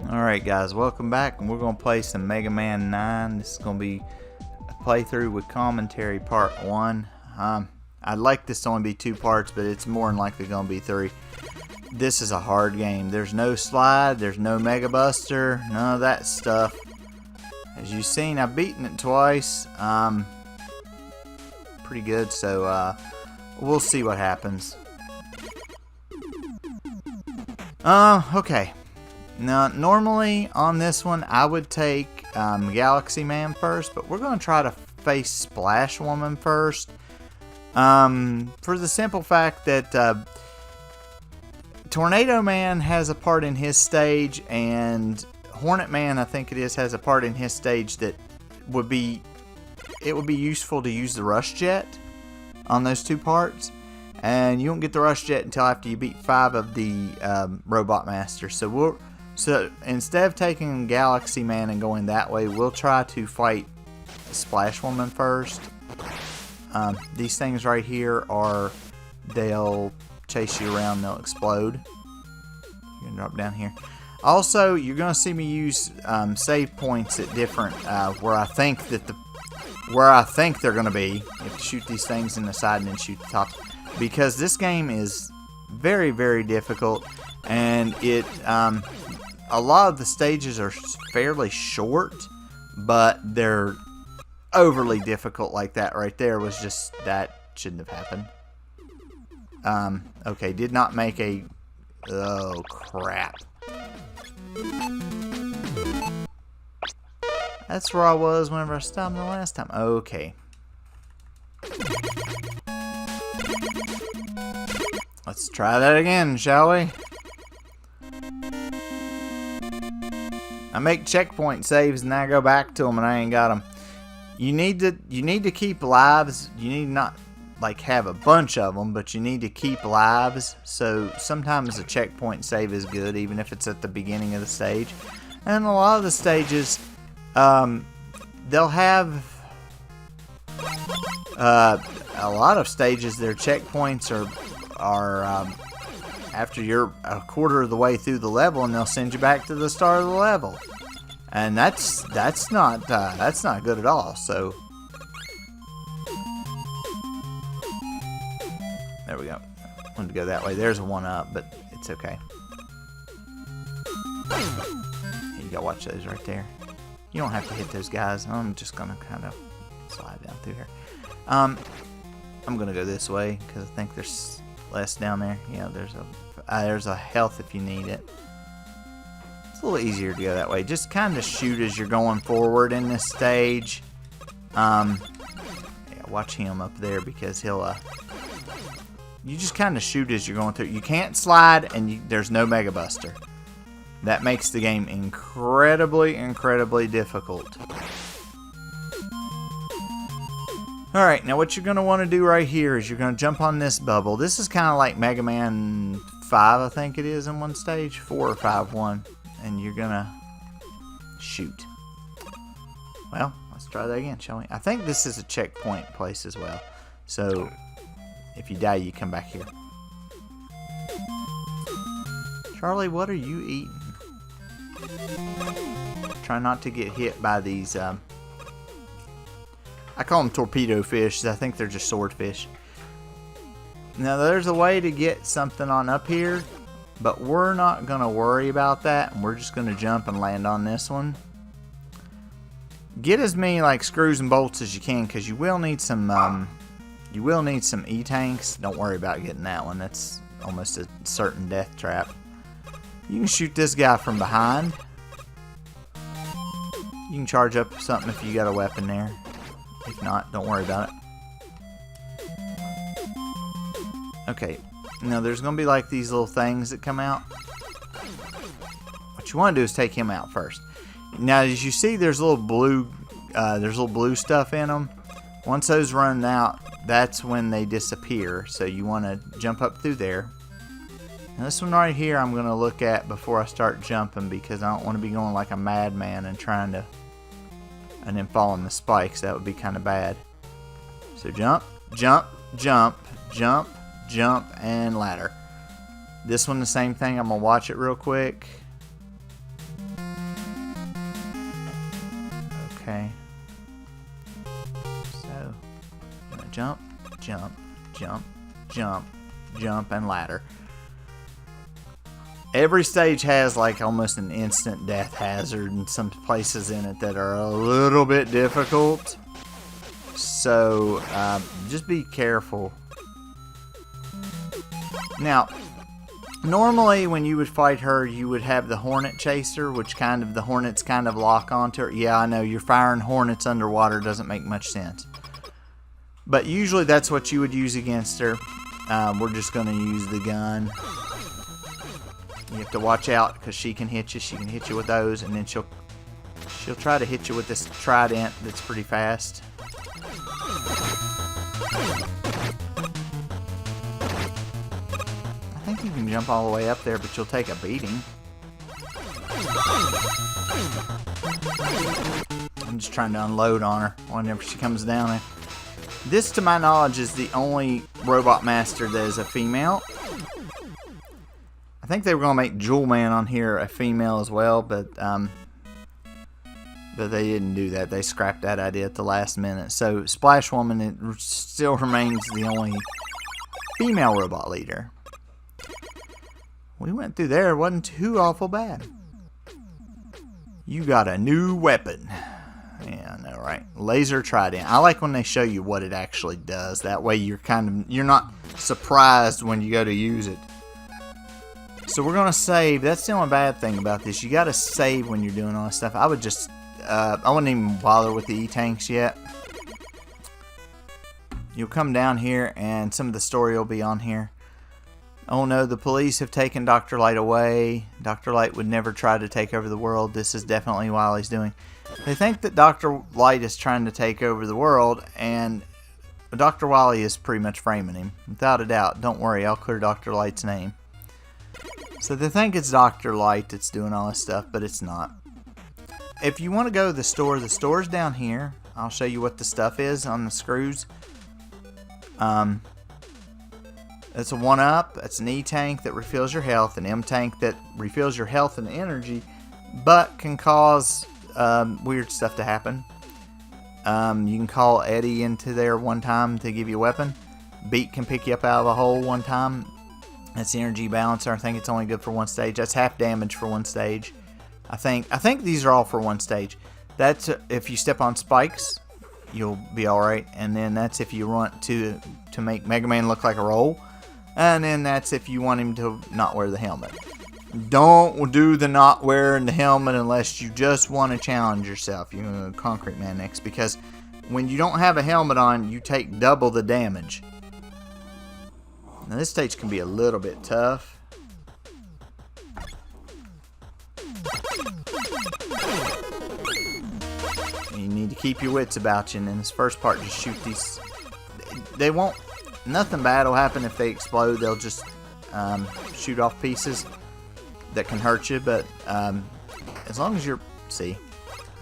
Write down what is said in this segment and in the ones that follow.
Alright guys, welcome back, and we're going to play some Mega Man 9. This is going to be a playthrough with commentary part 1. I'd like this to only be 2 parts, but it's more than likely going to be 3. This is a hard game. There's no slide, there's no Mega Buster, none of that stuff. As you've seen, I've beaten it twice. Pretty good, so we'll see what happens. Okay. Now, normally on this one, I would take Galaxy Man first, but we're going to try to face Splash Woman first. For the simple fact that Tornado Man has a part in his stage, and Hornet Man, I think it is, has a part in his stage that would be useful to use the Rush Jet on those 2 parts. And you won't get the Rush Jet until after you beat 5 of the Robot Masters. So instead of taking Galaxy Man and going that way, we'll try to fight Splash Woman first. These things right here they'll chase you around, they'll explode. You're gonna drop down here. Also, you're gonna see me use save points at different where I think they're gonna be. You have to shoot these things in the side and then shoot the top, because this game is very, very difficult, and a lot of the stages are fairly short, but they're overly difficult. Like that right there was just, that shouldn't have happened. Okay, did not make a... Oh, crap. That's where I was whenever I stopped the last time. Okay. Let's try that again, shall we? I make checkpoint saves and I go back to them and I ain't got them. You need to keep lives. You need not like have a bunch of them, but you need to keep lives. So sometimes a checkpoint save is good, even if it's at the beginning of the stage. And a lot of the stages, they'll have a lot of stages. Their checkpoints are after you're a quarter of the way through the level, and they'll send you back to the start of the level, and that's not good at all. So there we go. I wanted to go that way. There's a 1-up, but it's okay. You gotta watch those right there. You don't have to hit those guys. I'm just gonna kind of slide down through here. I'm gonna go this way because I think there's less down there. Yeah, there's a health if you need it. It's a little easier to go that way. Just kind of shoot as you're going forward in this stage. Yeah, watch him up there because he'll you just kind of shoot as you're going through. You can't slide, and there's no Mega Buster. That makes the game incredibly, incredibly difficult. Alright, now what you're going to want to do right here is you're going to jump on this bubble. This is kind of like Mega Man 5, I think it is, in one stage. 4 or 5, 1. And you're going to shoot. Well, let's try that again, shall we? I think this is a checkpoint place as well. So, if you die, you come back here. Charlie, what are you eating? Try not to get hit by these... I call them torpedo fish. I think they're just swordfish. Now there's a way to get something on up here, but we're not going to worry about that. We're just going to jump and land on this one. Get as many like screws and bolts as you can, because you will need some E-tanks. Don't worry about getting that one. That's almost a certain death trap. You can shoot this guy from behind. You can charge up something if you got a weapon there. If not, don't worry about it. Okay, now there's going to be like these little things that come out. What you want to do is take him out first. Now, as you see, there's little blue stuff in them. Once those run out, that's when they disappear. So you want to jump up through there. Now this one right here, I'm going to look at before I start jumping, because I don't want to be going like a madman and trying to. And then following the spikes. That would be kind of bad. So jump, jump, jump, jump, jump, and ladder. This one the same thing. I'm going to watch it real quick. Jump, jump, jump, jump, jump, and ladder. Every stage has like almost an instant death hazard, and some places in it that are a little bit difficult. So just be careful. Now, normally when you would fight her, you would have the Hornet Chaser, which the Hornets kind of lock onto her. Yeah, I know, you're firing Hornets underwater doesn't make much sense. But usually that's what you would use against her. We're just going to use the gun. You have to watch out because she can hit you. She can hit you with those, and then she'll try to hit you with this trident that's pretty fast. I think you can jump all the way up there, but you'll take a beating. I'm just trying to unload on her whenever she comes down there. This, to my knowledge, is the only Robot Master that is a female. I think they were going to make Jewel Man on here a female as well, but they didn't do that. They scrapped that idea at the last minute. So Splash Woman, it still remains the only female robot leader. We went through there. It wasn't too awful bad. You got a new weapon. Yeah, I know, right? Laser Trident. I like when they show you what it actually does. That way you're not surprised when you go to use it. So we're gonna save. That's the only bad thing about this. You gotta save when you're doing all this stuff. I would just, I wouldn't even bother with the E-Tanks yet. You'll come down here and some of the story will be on here. Oh no, the police have taken Dr. Light away. Dr. Light would never try to take over the world. This is definitely Wily's doing. They think that Dr. Light is trying to take over the world, and Dr. Wily is pretty much framing him. Without a doubt. Don't worry, I'll clear Dr. Light's name. So they think it's Dr. Light that's doing all this stuff, but it's not. If you want to go to the store's down here. I'll show you what the stuff is on the screws. It's a 1-up. That's an E-Tank that refills your health, an M-Tank that refills your health and energy, but can cause weird stuff to happen. You can call Eddie into there one time to give you a weapon. Beat can pick you up out of a hole one time. That's the energy balancer. I think it's only good for one stage. That's half damage for one stage. I think these are all for one stage. That's if you step on spikes, you'll be alright. And then that's if you want to make Mega Man look like a roll. And then that's if you want him to not wear the helmet. Don't do the not wearing the helmet unless you just want to challenge yourself. You're going to Concrete Man next. Because when you don't have a helmet on, you take double the damage. Now this stage can be a little bit tough. You need to keep your wits about you. And in this first part, just shoot these. They won't. Nothing bad will happen if they explode. They'll just shoot off pieces that can hurt you. But as long as you're... See,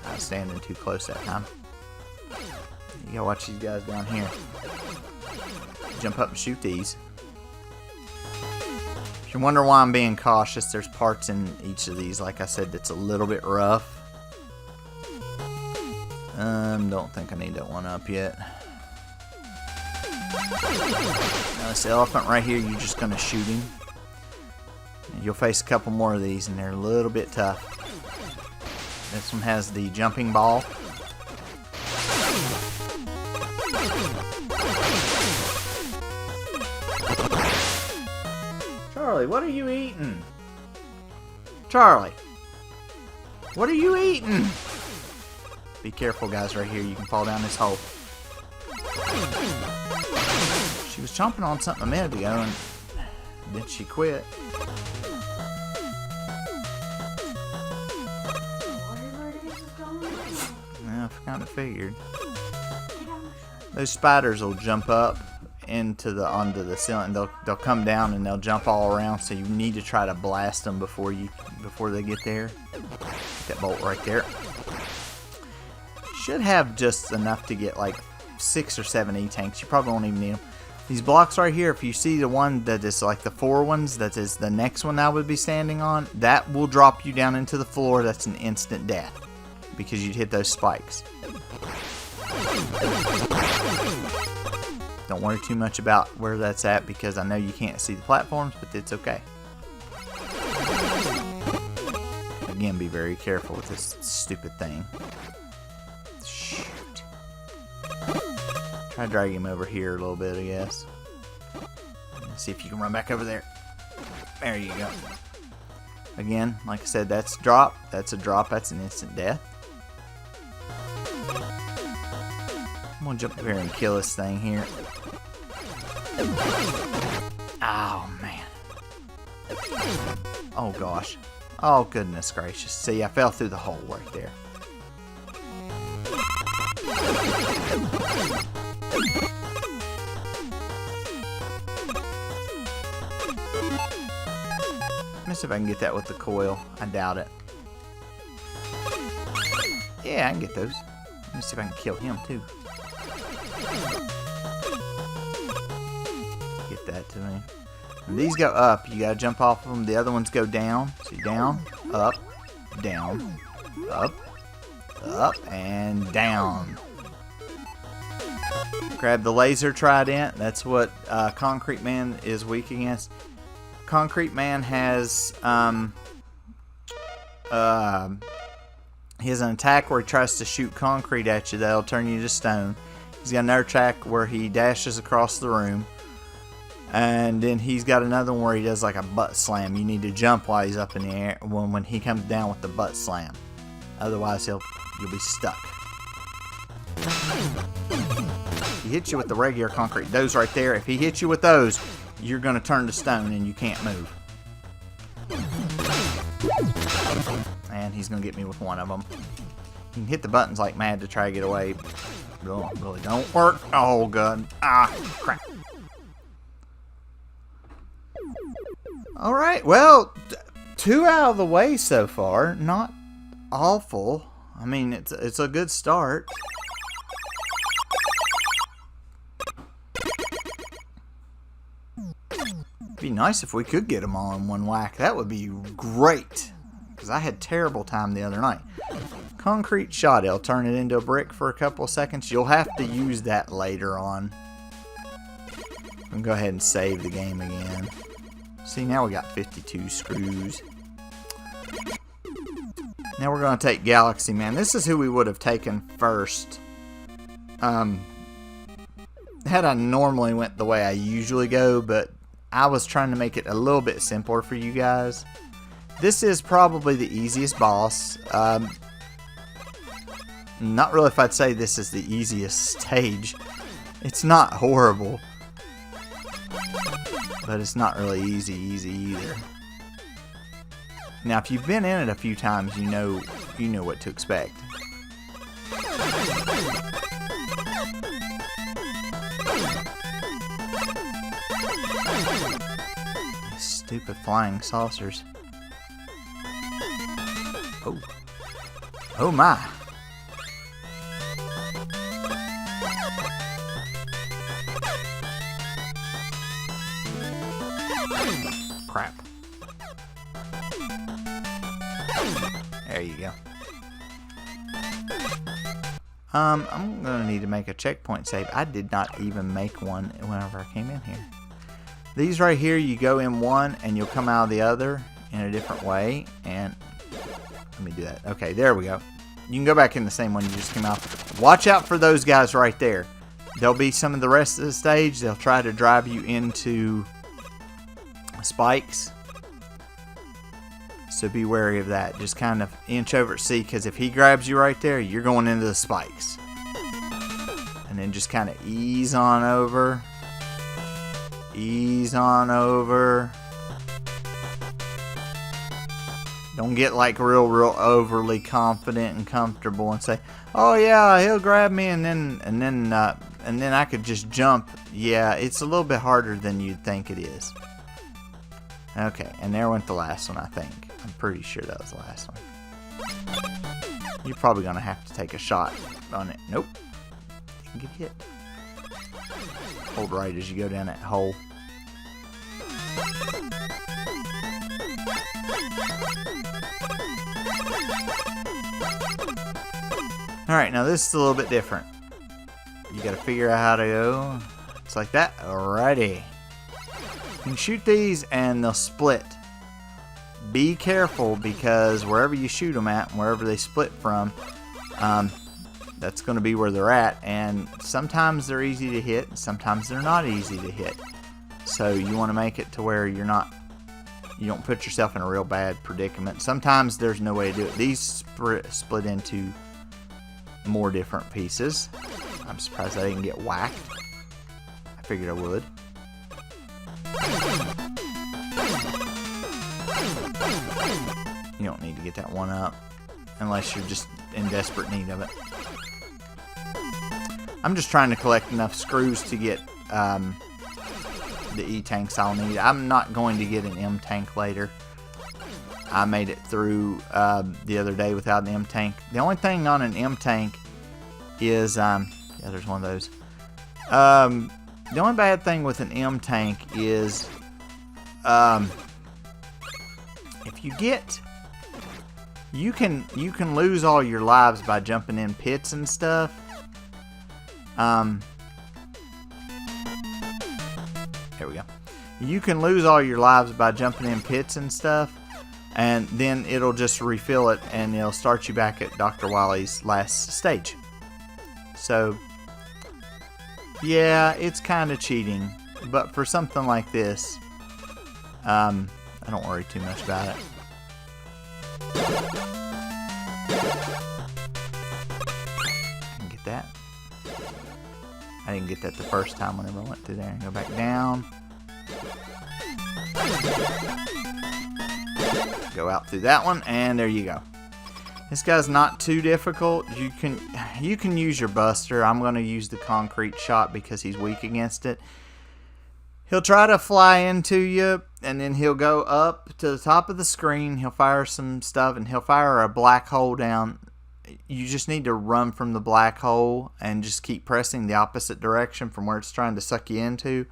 I was standing too close that time. You gotta watch these guys down here. Jump up and shoot these. If you wonder why I'm being cautious, there's parts in each of these, like I said, that's a little bit rough. Don't think I need that 1-up yet. Now this elephant right here, you're just going to shoot him. And you'll face a couple more of these, and they're a little bit tough. This one has the jumping ball. Charlie, what are you eating? Charlie, what are you eating? Be careful, guys, right here. You can fall down this hole. She was chomping on something a minute ago, and then she quit. Yeah, I kind of figured. Those spiders will jump up onto the ceiling. They'll come down and they'll jump all around. So you need to try to blast them before they get there. That bolt right there. Should have just enough to get like 6 or 7 E-Tanks. You probably won't even need them. These blocks right here, if you see the one that is like the 4 ones, that is the next one I would be standing on, that will drop you down into the floor. That's an instant death because you'd hit those spikes. Don't worry too much about where that's at because I know you can't see the platforms, but it's okay. Again, be very careful with this stupid thing. Shoot. Try to drag him over here a little bit, I guess. See if you can run back over there. There you go. Again, like I said, that's drop. That's a drop. That's an instant death. I'm gonna jump up here and kill this thing here. Oh, man. Oh, gosh. Oh, goodness gracious. See, I fell through the hole right there. Let me see if I can get that with the coil. I doubt it. Yeah, I can get those. Let me see if I can kill him, too. Get that to me. When these go up, you gotta jump off of them. The other ones go down. So down, up, down, up, and down. Grab the laser trident. That's what Concrete Man is weak against. Concrete Man has he has an attack where he tries to shoot concrete at you that'll turn you to stone. He's got another attack where he dashes across the room. And then he's got another one where he does like a butt slam. You need to jump while he's up in the air when he comes down with the butt slam. Otherwise you'll be stuck. He hits you with the regular concrete. Those right there, if he hits you with those, you're going to turn to stone and you can't move. And he's going to get me with one of them. You can hit the buttons like mad to try to get away. Really don't work. Oh, God. Ah, crap. Alright, well, 2 out of the way so far. Not awful. I mean, it's a good start. It'd be nice if we could get them all in one whack. That would be great. Because I had terrible time the other night. Concrete shot. It'll turn it into a brick for a couple of seconds. You'll have to use that later on. I'm going to go ahead and save the game again. See, now we got 52 screws. Now we're going to take Galaxy Man. This is who we would have taken first. Had I normally went the way I usually go, but I was trying to make it a little bit simpler for you guys. This is probably the easiest boss. Not really if I'd say this is the easiest stage. It's not horrible. But it's not really easy either. Now, if you've been in it a few times, you know what to expect. These stupid flying saucers. Oh. Oh my. Crap. There you go. I'm gonna need to make a checkpoint save. I did not even make one whenever I came in here. These right here, you go in one and you'll come out of the other in a different way. And let me do that. Okay, there we go. You can go back in the same one you just came out. Watch out for those guys right there. There'll be some of the rest of the stage. They'll try to drive you into spikes. So be wary of that. Just kind of inch over at C, because if he grabs you right there, you're going into the spikes. And then just kind of ease on over. Ease on over. Don't get like real overly confident and comfortable and say, "Oh yeah, he'll grab me," and then I could just jump. Yeah, it's a little bit harder than you'd think it is. Okay, and there went the last one, I think. I'm pretty sure that was the last one. You're probably gonna have to take a shot on it. Nope. You can get hit. Hold right as you go down that hole. Alright, now this is a little bit different. You gotta figure out how to go It's like that. Alrighty. You can shoot these and they'll split. Be careful because wherever you shoot them at, wherever they split from, that's going to be where they're at. And sometimes they're easy to hit, and sometimes they're not easy to hit. So you want to make it to where you don't put yourself in a real bad predicament. Sometimes there's no way to do it. These split into more different pieces. I'm surprised I didn't get whacked. I figured I would. You don't need to get that one up unless you're just in desperate need of it. I'm just trying to collect enough screws to get the E-tanks I'll need. I'm not going to get an M-tank later. I made it through the other day without an M-tank. The only thing on an M-tank is, yeah, there's one of those. The only bad thing with an M-tank is, if you get, you can lose all your lives by jumping in pits and stuff. There we go. You can lose all your lives by jumping in pits and stuff, and then it'll just refill it and it'll start you back at Dr. Wily's last stage. So, yeah, it's kind of cheating, but for something like this, I don't worry too much about it. I can get that. I didn't get that the first time whenever I went through there. Go back down. Go out through that one, and there you go. This guy's not too difficult. You can use your buster. I'm going to use the concrete shot because he's weak against it. He'll try to fly into you, and then he'll go up to the top of the screen. He'll fire some stuff, and he'll fire a black hole down. You just need to run from the black hole and just keep pressing the opposite direction from where it's trying to suck you into,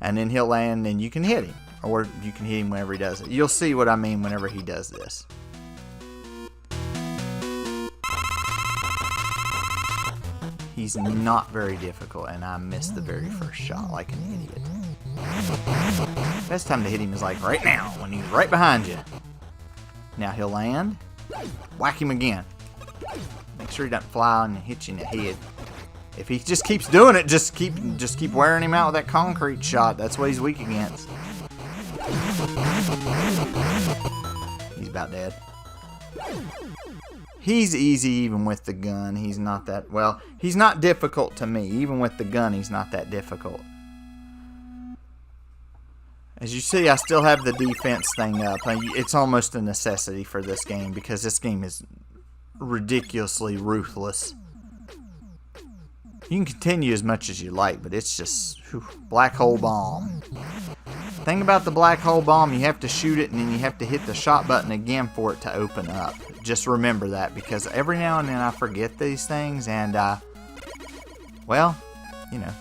and then he'll land and you can hit him, or you can hit him whenever he does it. You'll see what I mean whenever he does this. He's not very difficult, and I missed the very first shot like an idiot. Best time to hit him is like right now, when he's right behind you. Now he'll land. Whack him again. Make sure he doesn't fly and hit you in the head. If he just keeps doing it, just keep wearing him out with that concrete shot. That's what he's weak against. He's about dead. He's easy even with the gun. He's not that, well, he's not difficult to me. Even with the gun, he's not that difficult. As you see, I still have the defense thing up. It's almost a necessity for this game because this game is ridiculously ruthless. You can continue as much as you like, but it's just black hole bomb. The thing about the black hole bomb, you have to shoot it and then you have to hit the shot button again for it to open up. Just remember that, because every now and then I forget these things, and well, you know.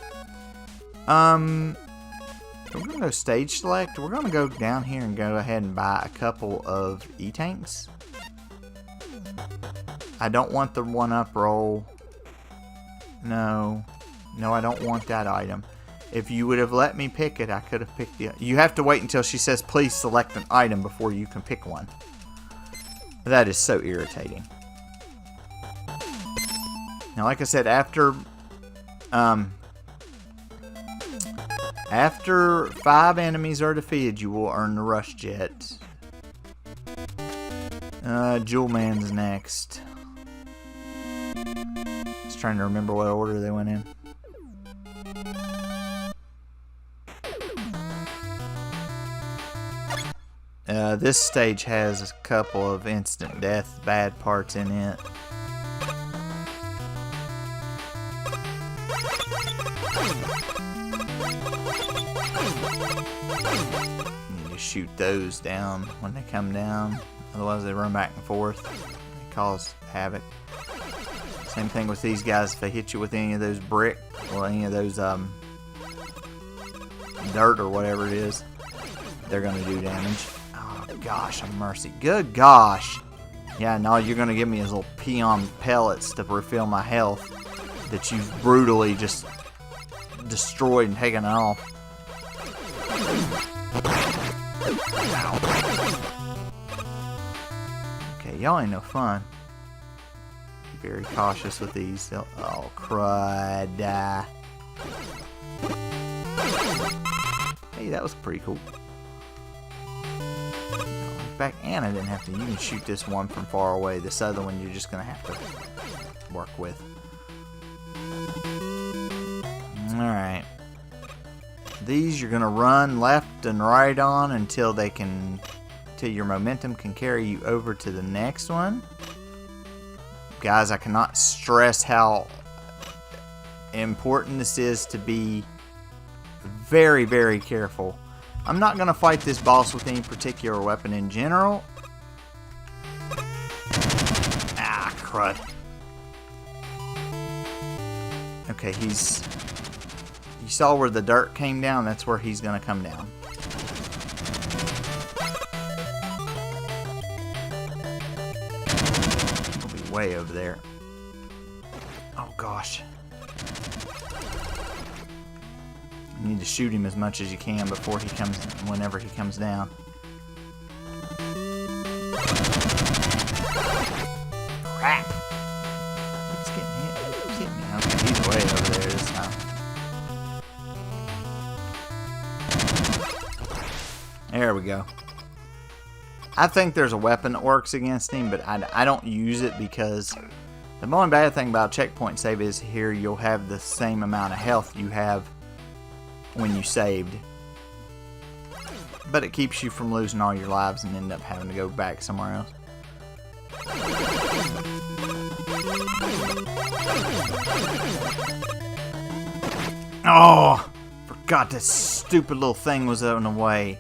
We're gonna go stage select. We're gonna go down here and go ahead and buy a couple of E-tanks. I don't want the 1-up roll. No, I don't want that item. If you would have let me pick it, I could have picked the... You have to wait until she says, please select an item before you can pick one. That is so irritating. Now, like I said, after 5 enemies are defeated, you will earn the rush jet. Jewel Man's next. Just trying to remember what order they went in. This stage has a couple of instant death bad parts in it. You need to shoot those down when they come down, otherwise they run back and forth. They cause havoc. Same thing with these guys. If they hit you with any of those brick or any of those dirt or whatever it is, they're going to do damage. Oh gosh, I'm mercy. Good gosh. Yeah, no, you're going to give me those little peon pellets to refill my health that you've brutally just destroyed and taken off. Okay, y'all ain't no fun. Be very cautious with these. Oh, crud. Hey, that was pretty cool. Back, and I didn't have to. You can shoot this one from far away. This other one you're just gonna have to work with. Alright. These you're gonna run left and right on until your momentum can carry you over to the next one. Guys, I cannot stress how important this is to be very, very careful. I'm not going to fight this boss with any particular weapon in general. Ah, crud. Okay, you saw where the dirt came down? That's where he's going to come down. He'll be way over there. Oh, gosh. You need to shoot him as much as you can before whenever he comes down. Crap! He's getting hit. He's hitting me. Okay, he's way over there this time. There we go. I think there's a weapon that works against him, but I don't use it because the only bad thing about checkpoint save is here you'll have the same amount of health you have when you saved, but it keeps you from losing all your lives and end up having to go back somewhere else. Oh, forgot that stupid little thing was in the way.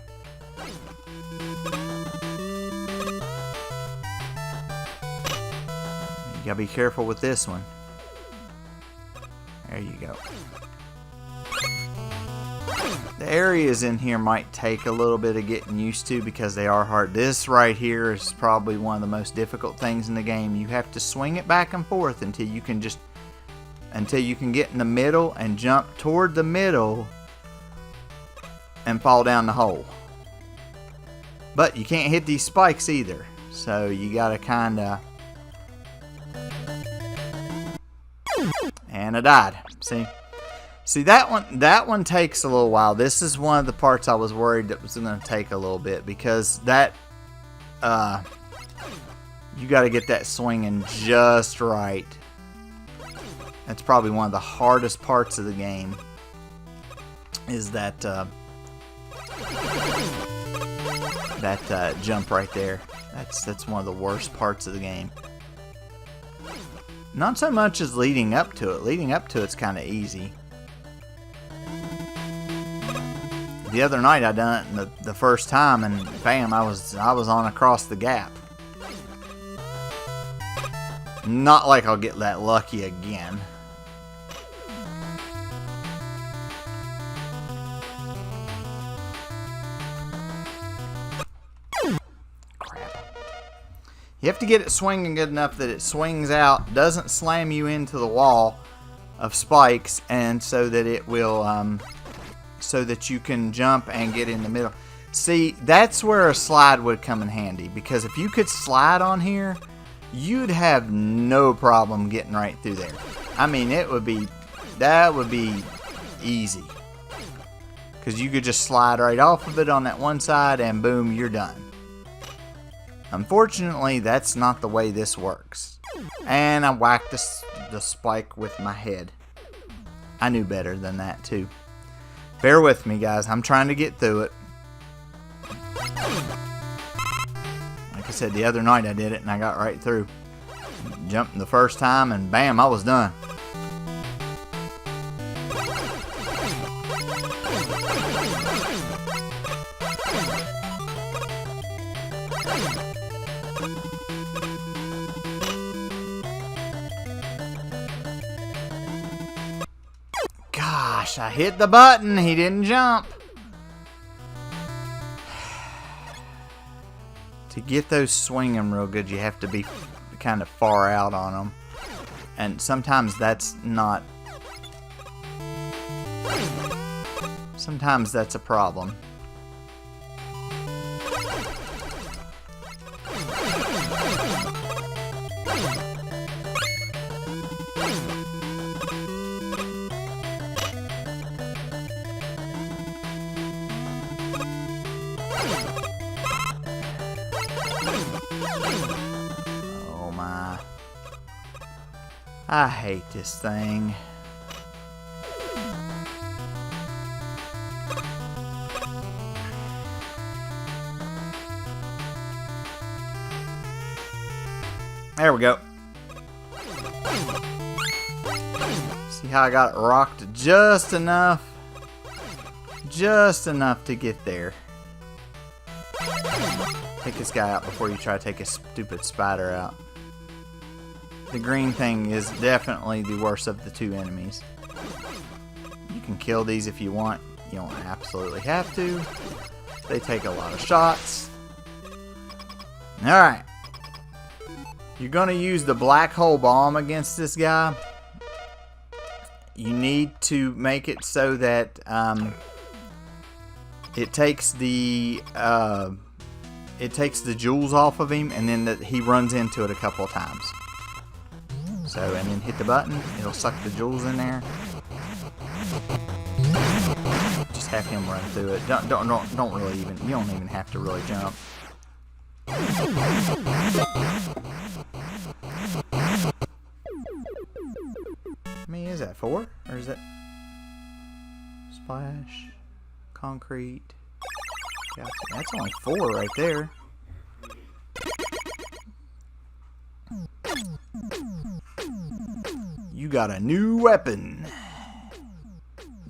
You gotta be careful with this one. There you go. The areas in here might take a little bit of getting used to because they are hard. This right here is probably one of the most difficult things in the game. You have to swing it back and forth until you can get in the middle and jump toward the middle and fall down the hole. But you can't hit these spikes either, so you gotta kinda... And I died. See, that one takes a little while. This is one of the parts I was worried that was going to take a little bit because that you got to get that swinging just right. That's probably one of the hardest parts of the game. Is that jump right there? That's one of the worst parts of the game. Not so much as leading up to it. Leading up to it's kind of easy. The other night I done it the first time and bam, I was on across the gap. Not like I'll get that lucky again. Crap. You have to get it swinging good enough that it swings out, doesn't slam you into the wall of spikes, and so that it will so that you can jump and get in the middle. See, that's where a slide would come in handy, because if you could slide on here, you'd have no problem getting right through there. I mean, that would be easy, because you could just slide right off of it on that one side and boom, you're done. Unfortunately, that's not the way this works. And I whacked the spike with my head. I knew better than that too. Bear with me, guys. I'm trying to get through it. Like I said, the other night I did it and I got right through. Jumped the first time and bam, I was done. Gosh, I hit the button. He didn't jump. To get those swinging real good, you have to be kind of far out on them. And sometimes that's not... Sometimes that's a problem. Oh my. I hate this thing. There we go. See how I got it rocked just enough? Just enough to get there. Take this guy out before you try to take a stupid spider out. The green thing is definitely the worst of the two enemies. You can kill these if you want. You don't absolutely have to. They take a lot of shots. Alright. You're going to use the black hole bomb against this guy. You need to make it so that it takes the jewels off of him, and then he runs into it a couple of times. So, and then hit the button. It'll suck the jewels in there. Just have him run through it. Don't really even. You don't even have to really jump. How many is that? 4? Or is that splash? Concrete. Gotcha. That's only 4 right there. You got a new weapon.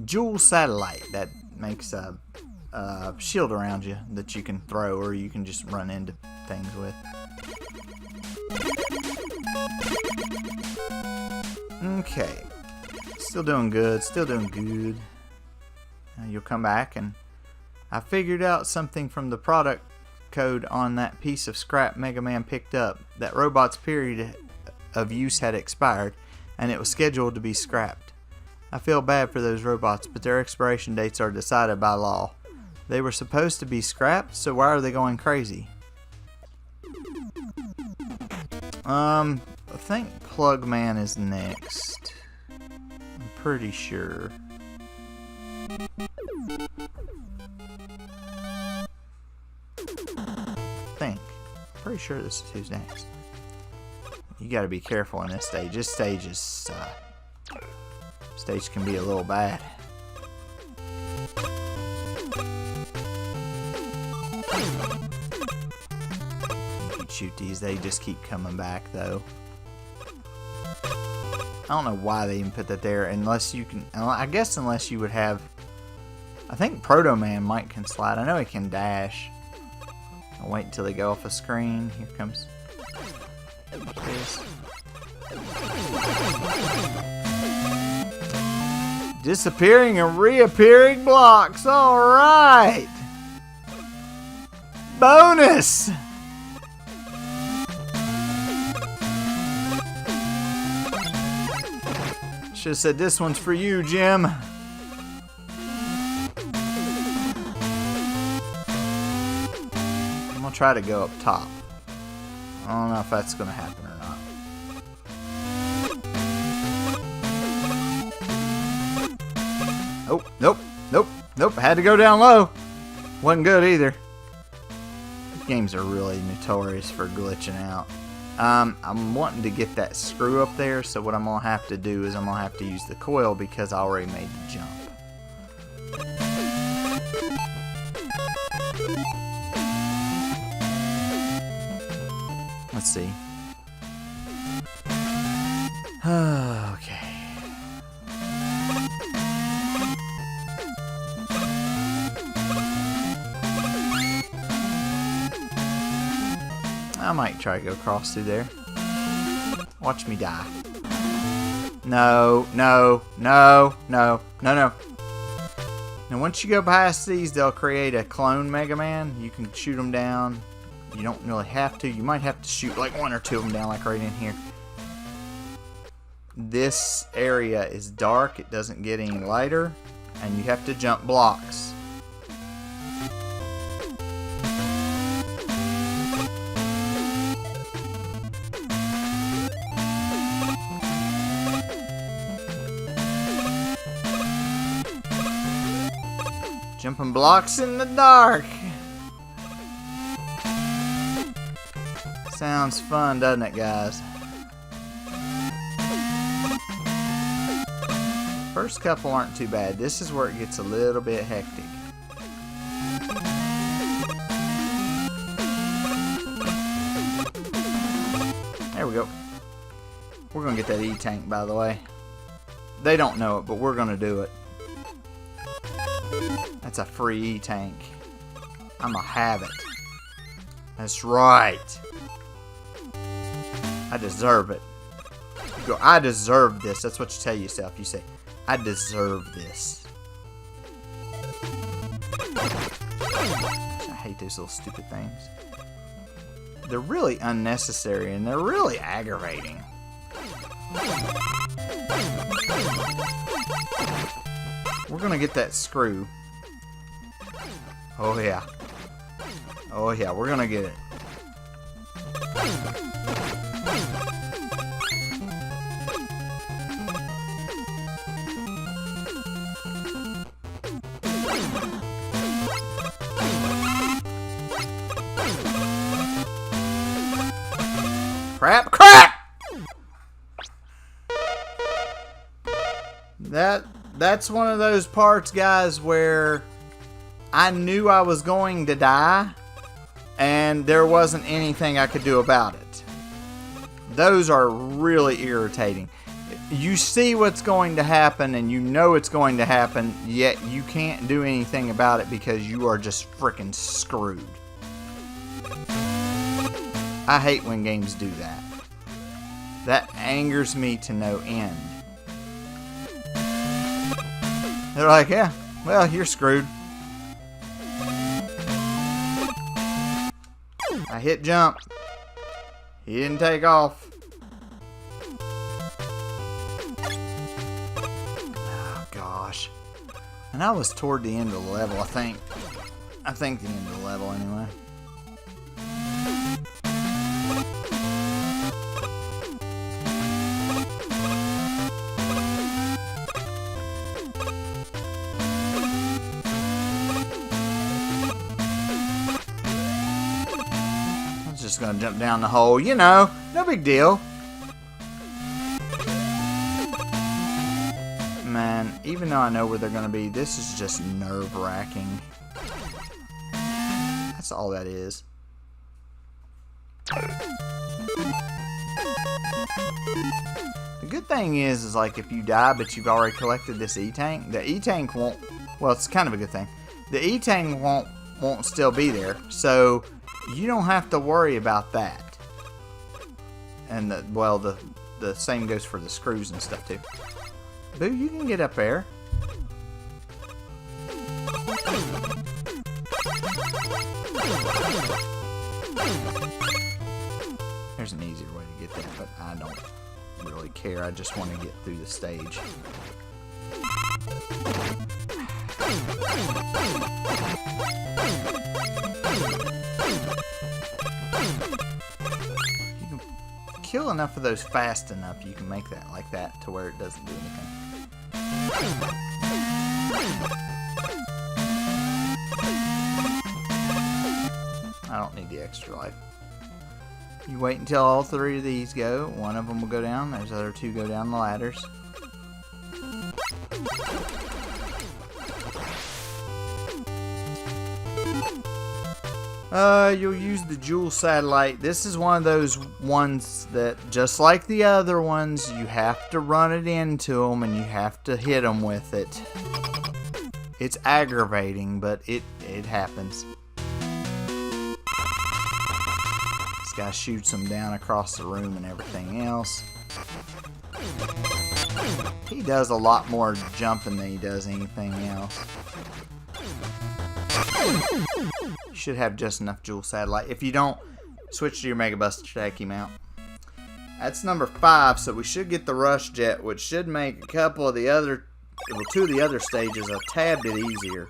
Jewel satellite. That makes a shield around you that you can throw, or you can just run into things with. Okay. Still doing good. Still doing good. You'll come back, and I figured out something from the product code on that piece of scrap Mega Man picked up. That robot's period of use had expired, and it was scheduled to be scrapped. I feel bad for those robots, but their expiration dates are decided by law. They were supposed to be scrapped, so why are they going crazy? I think Plug Man is next. I'm pretty sure. Pretty sure this is who's next. You gotta be careful in this stage. This stage is stage can be a little bad. You can shoot these, they just keep coming back though. I don't know why they even put that there, unless you can. I guess unless you would have. I think Proto Man can slide. I know he can dash. I'll wait until they go off a screen. Here comes this. Disappearing and reappearing blocks. Alright! Bonus! Should have said this one's for you, Jim. Try to go up top. I don't know if that's going to happen or not. Oh, nope. Had to go down low. Wasn't good either. These games are really notorious for glitching out. I'm wanting to get that screw up there, so what I'm going to have to do is I'm going to have to use the coil because I already made the jump. Let's see. Okay. I might try to go across through there. Watch me die. No. Now once you go past these, they'll create a clone Mega Man. You can shoot them down. You don't really have to. You might have to shoot like 1 or 2 of them down, like right in here. This area is dark. It doesn't get any lighter. and you have to jump blocks. Jumping blocks in the dark. Sounds fun, doesn't it, guys? First couple aren't too bad. This is where it gets a little bit hectic. There we go. We're gonna get that E-Tank, by the way. They don't know it, but we're gonna do it. That's a free E-Tank. I'm gonna have it. That's right. I deserve it. You go, I deserve this. That's what you tell yourself. You say, I deserve this. I hate those little stupid things. They're really unnecessary and they're really aggravating. We're gonna get that screw. Oh yeah. Oh yeah, we're gonna get it. Crap, crap! That's one of those parts, guys, where I knew I was going to die and there wasn't anything I could do about it. Those are really irritating. You see what's going to happen and you know it's going to happen, yet you can't do anything about it because you are just freaking screwed. I hate when games do that. That angers me to no end. They're like, yeah, well, you're screwed. I hit jump. He didn't take off. Oh, gosh. And I was toward the end of the level, I think. I think the end of the level, anyway. Just gonna jump down the hole, you know, no big deal. Man, even though I know where they're gonna be, this is just nerve-wracking. That's all that is. The good thing is like if you die but you've already collected this E-Tank, the E-Tank won't, well, it's kind of a good thing. The E-Tank won't still be there, so you don't have to worry about that. And the same goes for the screws and stuff too. Boo, you can get up there. There's an easier way to get there, but I don't really care. I just want to get through the stage. You can kill enough of those fast enough, you can make that like that to where it doesn't do anything. I don't need the extra life. You wait until all three of these go. One of them will go down. There's the other two go down the ladders. You'll use the Jewel Satellite. This is one of those ones that, just like the other ones, you have to run it into them and you have to hit them with it. It's aggravating, but it happens. This guy shoots them down across the room and everything else. He does a lot more jumping than he does anything else. You should have just enough Jewel Satellite. If you don't, switch to your Mega Buster to take him out. That's number 5, so we should get the Rush Jet, which should make a couple of the other well, 2 of the other stages a tad bit easier.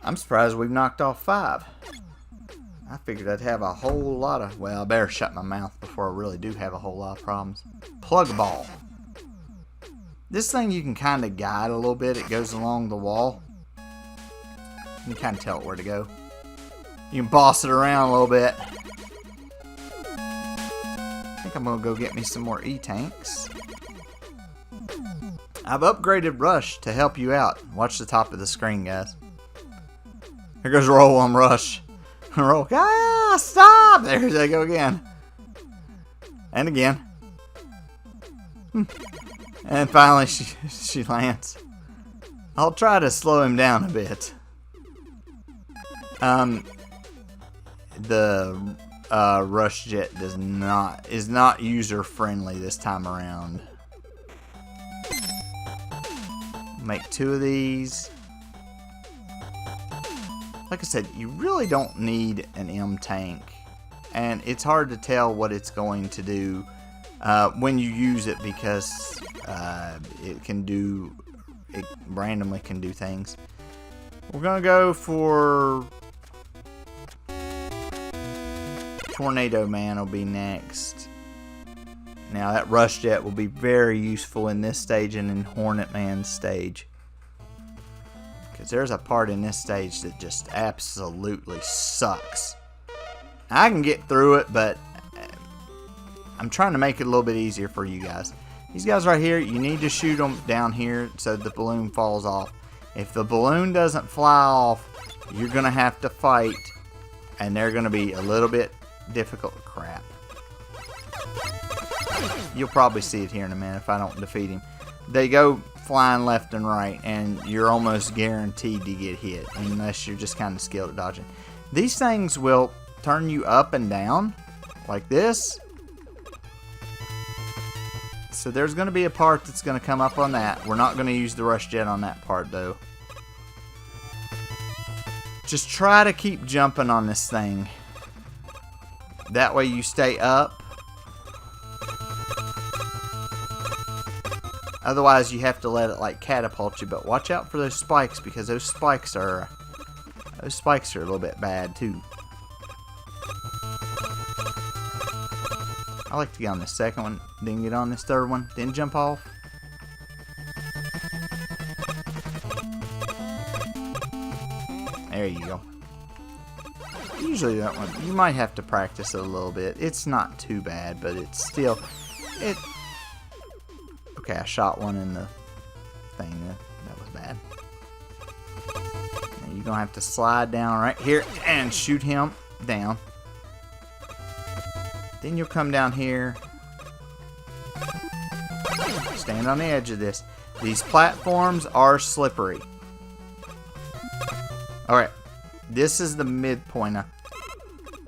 I'm surprised we've knocked off 5. I figured I'd have a whole lot of... Well, I better shut my mouth before I really do have a whole lot of problems. Plug ball. This thing you can kind of guide a little bit. It goes along the wall. You can kind of tell it where to go. You can boss it around a little bit. I think I'm going to go get me some more E-tanks. I've upgraded Rush to help you out. Watch the top of the screen, guys. Here goes Roll on Rush. Roll. Ah, stop! There they go again. And again. And finally she lands. I'll try to slow him down a bit. The Rush Jet is not user friendly this time around. Make 2 of these. Like I said, you really don't need an M tank, and it's hard to tell what it's going to do when you use it, because it randomly can do things. We're gonna go for Tornado Man will be next. Now that Rush Jet will be very useful in this stage and in Hornet Man's stage. Because there's a part in this stage that just absolutely sucks. I can get through it, but I'm trying to make it a little bit easier for you guys. These guys right here, you need to shoot them down here so the balloon falls off. If the balloon doesn't fly off, you're going to have to fight, and they're going to be a little bit difficult. Crap. You'll probably see it here in a minute if I don't defeat him. They go flying left and right, and you're almost guaranteed to get hit unless you're just kind of skilled at dodging. These things will turn you up and down like this. So there's going to be a part that's going to come up on that. We're not going to use the Rush Jet on that part though. Just try to keep jumping on this thing. That way you stay up. Otherwise, you have to let it like catapult you. But watch out for those spikes, because those spikes are a little bit bad too. I like to get on the second one, then get on this third one, then jump off. There you go. Usually that one, you might have to practice it a little bit. It's not too bad, but it's still Okay, I shot one in the thing. That was bad. Now you're going to have to slide down right here and shoot him down. Then you'll come down here. Stand on the edge of this. These platforms are slippery. Alright. This is the midpoint, I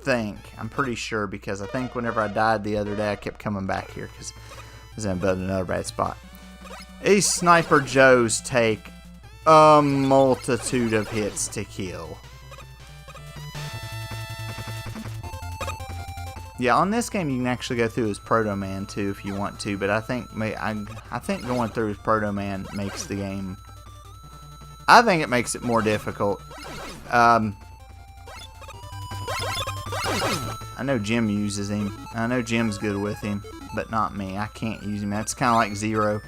think. I'm pretty sure, because I think whenever I died the other day, I kept coming back here because I was in another bad spot. These Sniper Joes take a multitude of hits to kill. Yeah, on this game you can actually go through as Proto Man too if you want to, but I think going through as Proto Man makes the game. I think it makes it more difficult. I know Jim uses him. I know Jim's good with him, but not me. I can't use him. That's kind of like Zero.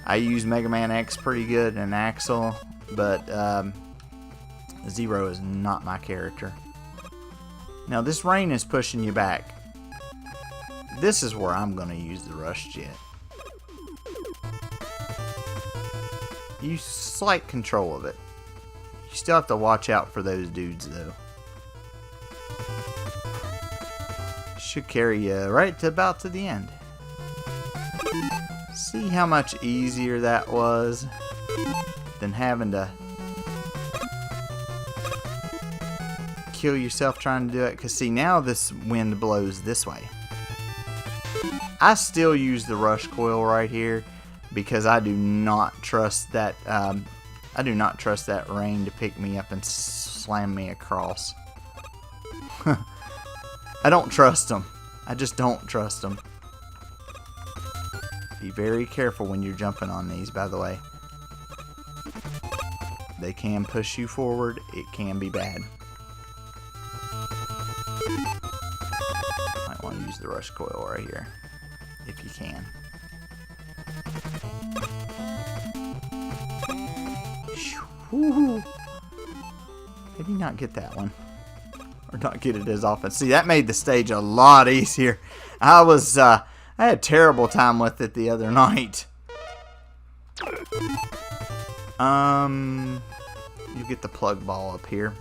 I use Mega Man X pretty good and Axel, but Zero is not my character. Now this rain is pushing you back. This is where I'm going to use the Rush Jet. You slight control of it. You still have to watch out for those dudes though. Should carry you right to about to the end. See how much easier that was than having to kill yourself trying to do it. Because see, now this wind blows this way. I still use the rush coil right here because I do not trust that rain to pick me up and slam me across. I don't trust them. I just don't trust them. Be very careful when you're jumping on these, by the way. They can push you forward. It can be bad. Might want to use the rush coil right here, if you can. Woo-hoo. Maybe not get that one. Or not get it as often. See, that made the stage a lot easier. I had a terrible time with it the other night. You get the plug ball up here.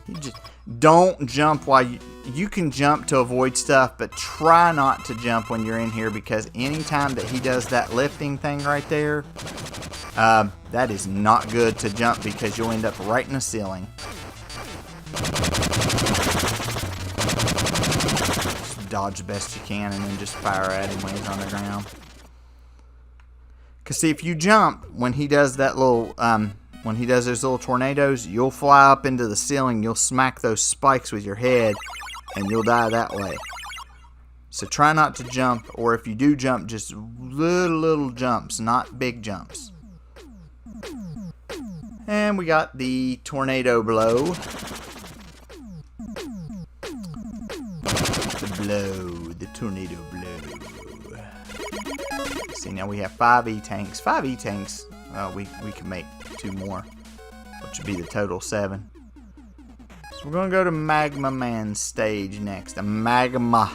You just don't jump while you can jump to avoid stuff, but try not to jump when you're in here, because anytime that he does that lifting thing right there, that is not good to jump, because you'll end up right in the ceiling. Just dodge the best you can and then just fire at him when he's on the ground. Because see, if you jump when he does that little, when he does those little tornadoes, you'll fly up into the ceiling, you'll smack those spikes with your head, and you'll die that way. So try not to jump, or if you do jump, just little jumps, not big jumps. And we got the tornado blow. The tornado blow. See, now we have 5 E-tanks. 5 E-tanks, we can make 2 more, which would be the total 7. So we're going to go to Magma Man stage next. A magma.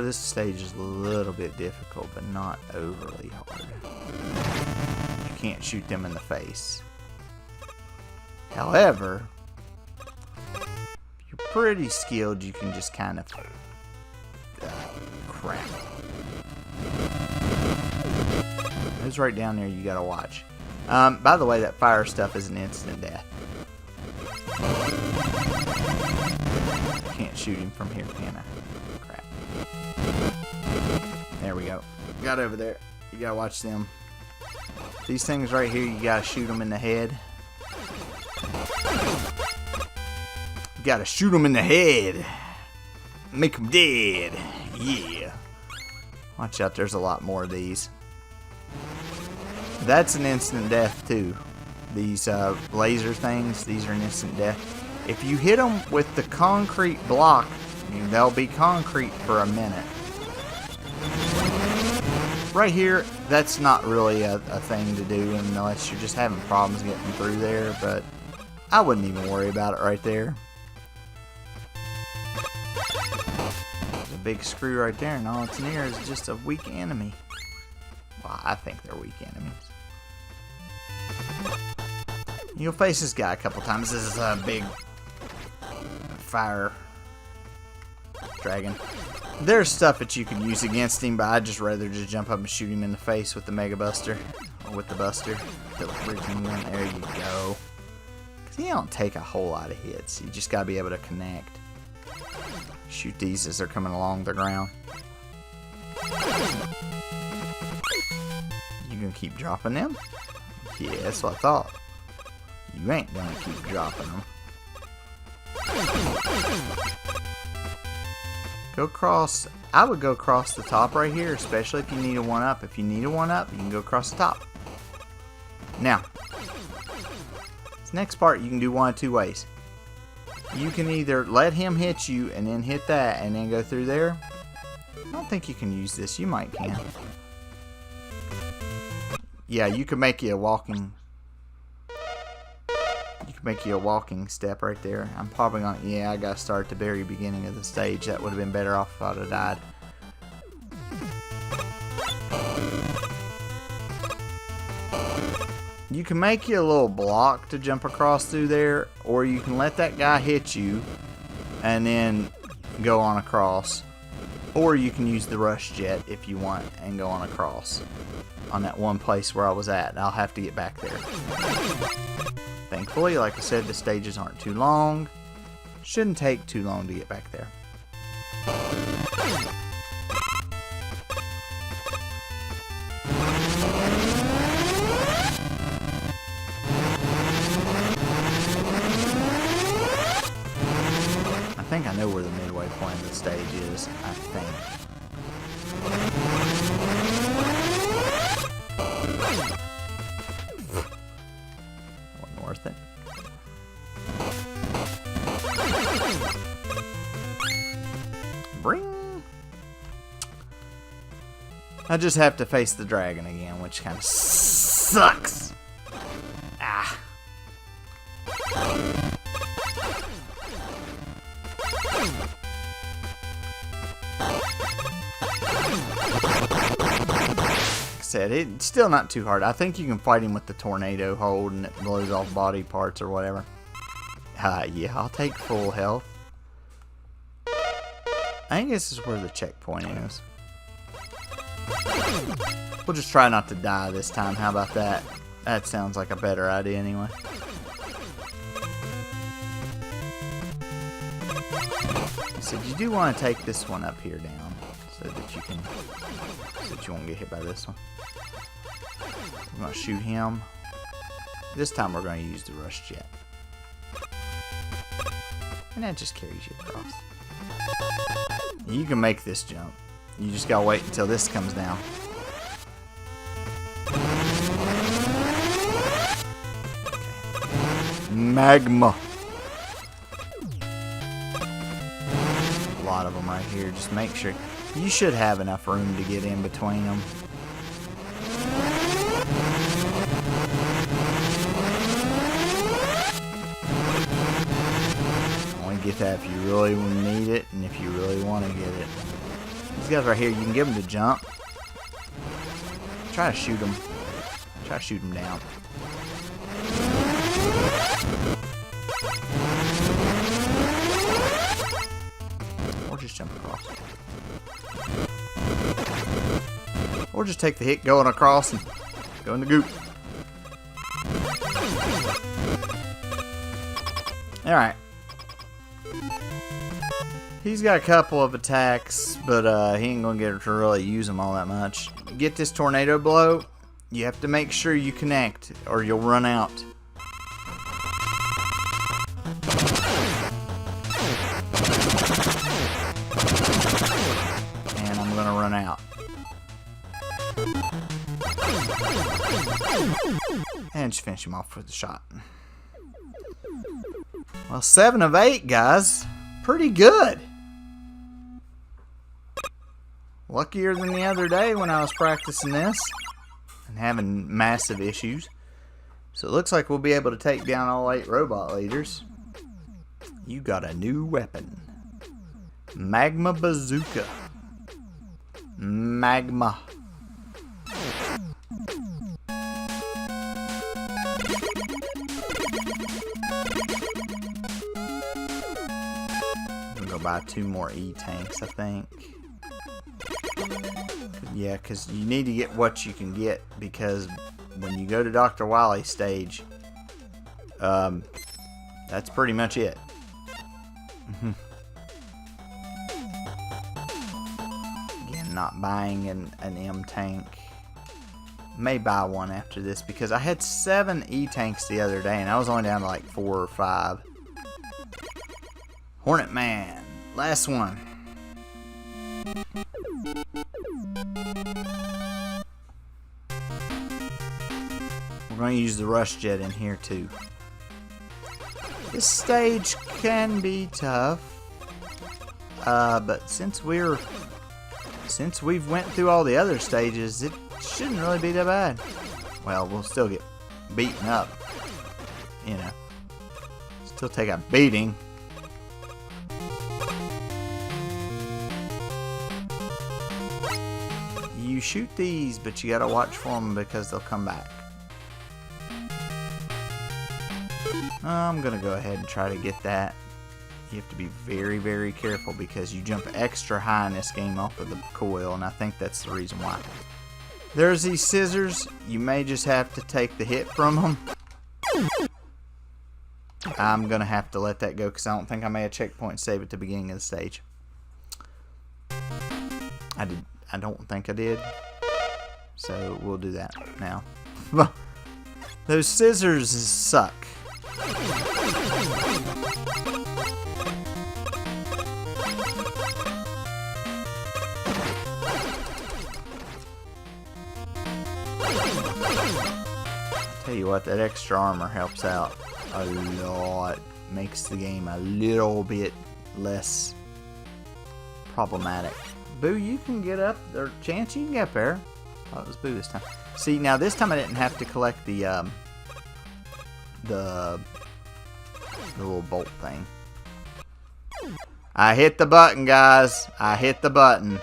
This stage is a little bit difficult, but not overly hard. You can't shoot them in the face. However, if you're pretty skilled, you can just kind of crap. It's right down there. You gotta watch. By the way, that fire stuff is an instant death. Can't shoot him from here, can I? Crap. There we go. Got over there. You gotta watch them. These things right here, you gotta shoot them in the head. You gotta shoot them in the head. Make them dead. Yeah. Watch out, there's a lot more of these. That's an instant death too. These laser things, these are an instant death. If you hit them with the concrete block, they'll be concrete for a minute. Right here, that's not really a thing to do unless you're just having problems getting through there, but I wouldn't even worry about it right there. There's a big screw right there, and all it's near is just a weak enemy. Well, I think they're weak enemies. You'll face this guy a couple times. This is a big fire dragon. There's stuff that you can use against him, but I'd just rather just jump up and shoot him in the face with the Mega Buster. Or with the Buster. The freaking one. There you go. Because he don't take a whole lot of hits. You just gotta be able to connect. Shoot these as they're coming along the ground. You gonna keep dropping them? Yeah, that's what I thought. You ain't gonna keep dropping them. Go across. I would go across the top right here, especially if you need a 1-up. If you need a 1-up, you can go across the top. Now, this next part you can do one of 2 ways. You can either let him hit you and then hit that and then go through there. I don't think you can use this. You might can. Yeah, you can make you a walking. Make you a walking step right there. I'm probably gonna, yeah, I gotta start at the very beginning of the stage. That would have been better off if I'd have died. You can make you a little block to jump across through there, or you can let that guy hit you and then go on across. Or you can use the rush jet if you want and go on across. On that one place where I was at. I'll have to get back there. Thankfully, like I said, the stages aren't too long. Shouldn't take too long to get back there. next stage is, I think. Wasn't worth it. Bring. I just have to face the dragon again, which kind of sucks. Ah. Said it's still not too hard. I think you can fight him with the tornado hold and it blows off body parts or whatever. Yeah, I'll take full health. I think this is where the checkpoint is. We'll just try not to die this time. How about that? That sounds like a better idea anyway. So you do want to take this one up here down so that you won't get hit by this one. We're going to shoot him. This time we're going to use the rush jet. And that just carries you across. You can make this jump. You just gotta wait until this comes down. Okay. Magma. A lot of them right here. Just make sure. You should have enough room to get in between them. Get that if you really need it and if you really want to get it. These guys right here, you can give them to jump. Try to shoot them. Try to shoot them down. Or just jump across. Or just take the hit going across and go in the goop. Alright. He's got a couple of attacks, but he ain't gonna get to really use them all that much. Get this tornado blow. You have to make sure you connect, or you'll run out. And I'm gonna run out. And just finish him off with a shot. Well, 7 of 8, guys. Pretty good. Luckier than the other day when I was practicing this and having massive issues. So it looks like we'll be able to take down all 8 robot leaders. You got a new weapon. Magma Bazooka. Magma. I'm gonna go buy 2 more E-tanks, I think. Yeah, because you need to get what you can get, because when you go to Dr. Wily's stage, that's pretty much it. Again, not buying an M-tank. May buy one after this, because I had 7 E-tanks the other day, and I was only down to like 4 or 5. Hornet Man, last one. We're going to use the rush jet in here too. This stage can be tough, but since we've went through all the other stages, it shouldn't really be that bad. Well, we'll still get beaten up, you know. Still take a beating. You shoot these, but you gotta watch for them because they'll come back. I'm gonna go ahead and try to get that. You have to be very, very careful because you jump extra high in this game off of the coil, and I think that's the reason why. There's these scissors. You may just have to take the hit from them. I'm gonna have to let that go because I don't think I made a checkpoint save at the beginning of the stage. I don't think I did. So we'll do that now. Those scissors suck. Tell you what, that extra armor helps out a lot. Makes the game a little bit less problematic. Boo, you can get up, or Chance, you can get up there. Oh, it was Boo this time. See, now this time I didn't have to collect the little bolt thing. I hit the button, guys. I hit the button.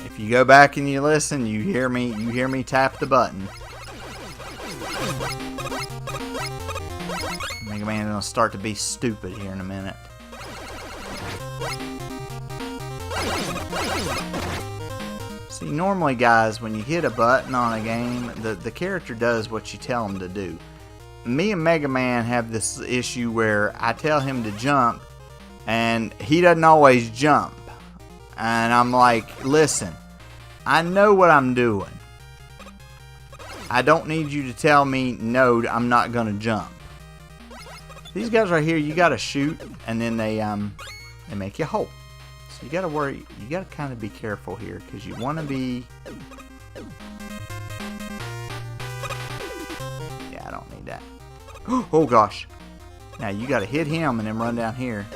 If you go back and you listen, you hear me tap the button. Mega Man's gonna start to be stupid here in a minute. See, normally, guys, when you hit a button on a game, the character does what you tell him to do. Me and Mega Man have this issue where I tell him to jump, and he doesn't always jump. And I'm like, listen, I know what I'm doing. I don't need you to tell me, no, I'm not gonna jump. These guys right here, you gotta shoot, and then they make you hope. So you gotta worry, you gotta kind of be careful here, because you want to be... Yeah, I don't need that. Oh gosh. Now you gotta hit him and then run down here,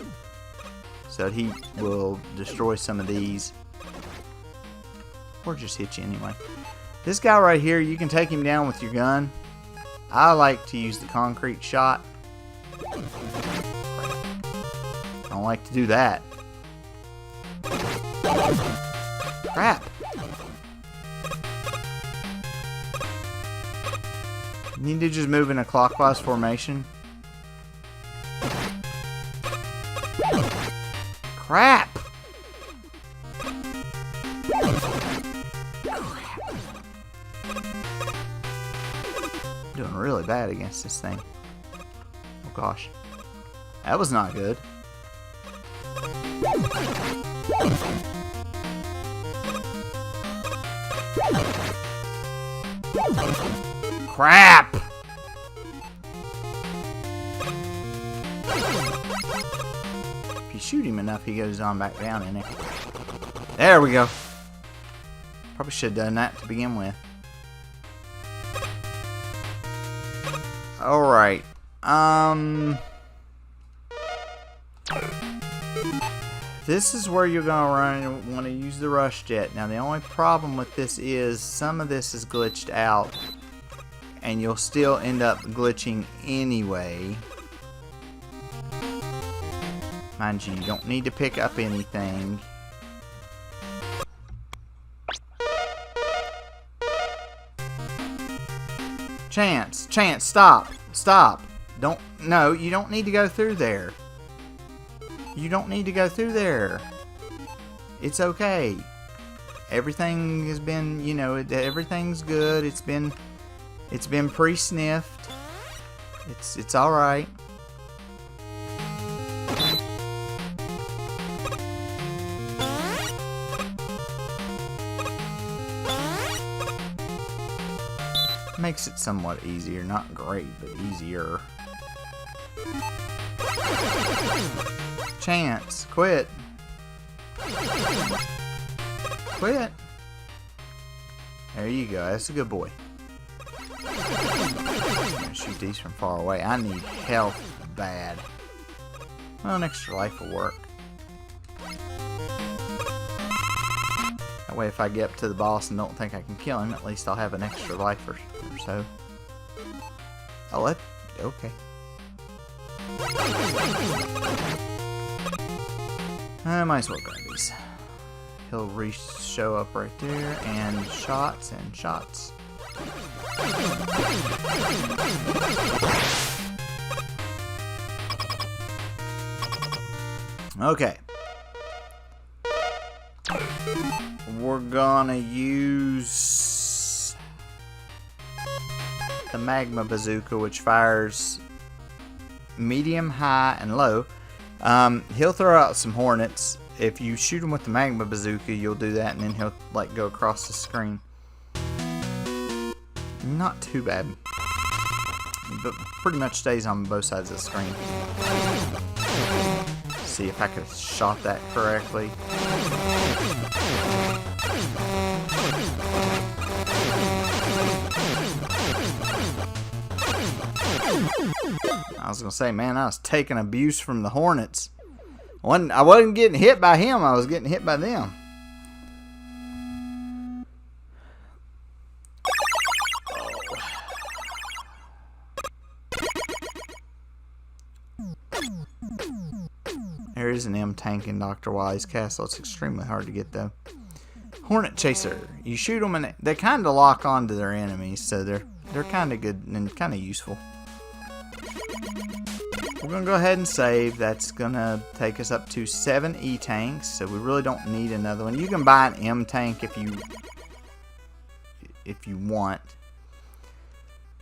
so that he will destroy some of these. Or just hit you anyway. This guy right here, you can take him down with your gun. I like to use the concrete shot. I don't like to do that. Crap. You need to just move in a clockwise formation. Crap. Doing really bad against this thing. Oh gosh. That was not good. Crap! If you shoot him enough, he goes on back down in it. There we go. Probably should have done that to begin with. Alright. This is where you're going to want to use the rush jet. Now the only problem with this is some of this is glitched out, and you'll still end up glitching anyway. Mind you, you don't need to pick up anything. Chance, stop. Stop. No, you don't need to go through there. You don't need to go through there. It's okay. Everything has been, you know, everything's good. It's been pre-sniffed. It's all right. Makes it somewhat easier. Not great, but easier. Chance, quit. Quit. There you go. That's a good boy. I'm gonna shoot these from far away. I need health bad. Well, an extra life will work. That way, if I get up to the boss and don't think I can kill him, at least I'll have an extra life or so. Oh, that... Okay. I might as well grab these. He'll show up right there, and shots and shots. Okay. We're gonna use the magma bazooka, which fires medium, high, and low. He'll throw out some hornets. If you shoot him with the magma bazooka, you'll do that, and then he'll like go across the screen. Not too bad, but pretty much stays on both sides of the screen. See if I could have shot that correctly. I was gonna say, man, I was taking abuse from the Hornets. I wasn't getting hit by him. I was getting hit by them. There is an M tank in Dr. Wily's castle. It's extremely hard to get, though. Hornet Chaser. You shoot them and they kind of lock onto their enemies, so they're kind of good and kind of useful. We're going to go ahead and save. That's going to take us up to 7 E-tanks, so we really don't need another one. You can buy an M-tank if you want.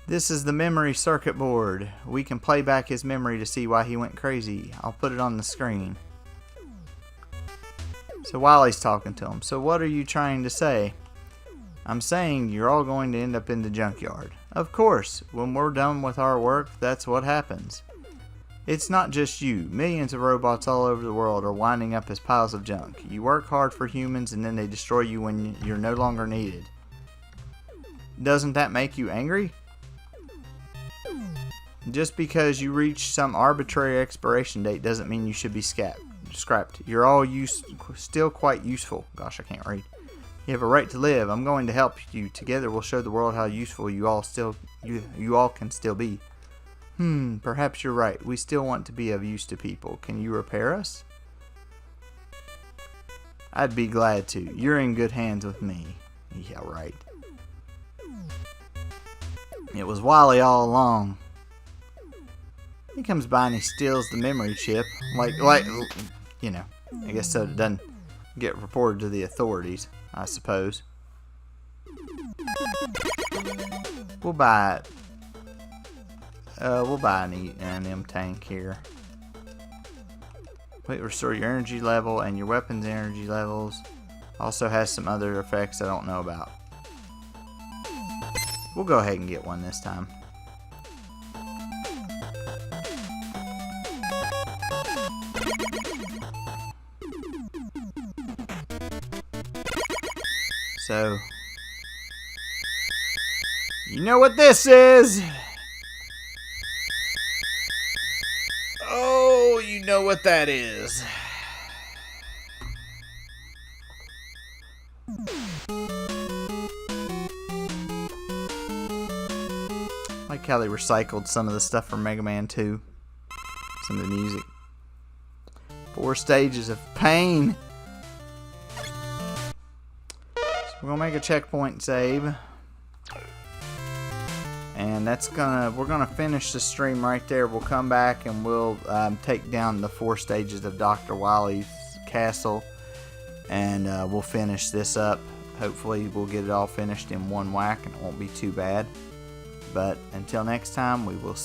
This is the memory circuit board. We can play back his memory to see why he went crazy. I'll put it on the screen. So Wily's talking to him. So what are you trying to say? I'm saying you're all going to end up in the junkyard. Of course, when we're done with our work, that's what happens. It's not just you. Millions of robots all over the world are winding up as piles of junk. You work hard for humans and then they destroy you when you're no longer needed. Doesn't that make you angry? Just because you reach some arbitrary expiration date doesn't mean you should be scrapped. You're all still quite useful. Gosh, I can't read. You have a right to live. I'm going to help you. Together we'll show the world how useful you all can still be. Perhaps you're right. We still want to be of use to people. Can you repair us? I'd be glad to. You're in good hands with me. Yeah, right. It was Wily all along. He comes by and he steals the memory chip. Like, you know, I guess so it doesn't get reported to the authorities, I suppose. We'll buy it. We'll buy an M tank here. Wait, restore your energy level and your weapons energy levels. Also has some other effects I don't know about. We'll go ahead and get one this time. So, you know what this is? Oh, you know what that is. I like how they recycled some of the stuff from Mega Man 2. Some of the music. 4 stages of pain. We're gonna make a checkpoint save, and we're gonna finish the stream right there. We'll come back and we'll take down the 4 stages of Dr. Wily's castle, and we'll finish this up. Hopefully we'll get it all finished in one whack and it won't be too bad. But until next time, we will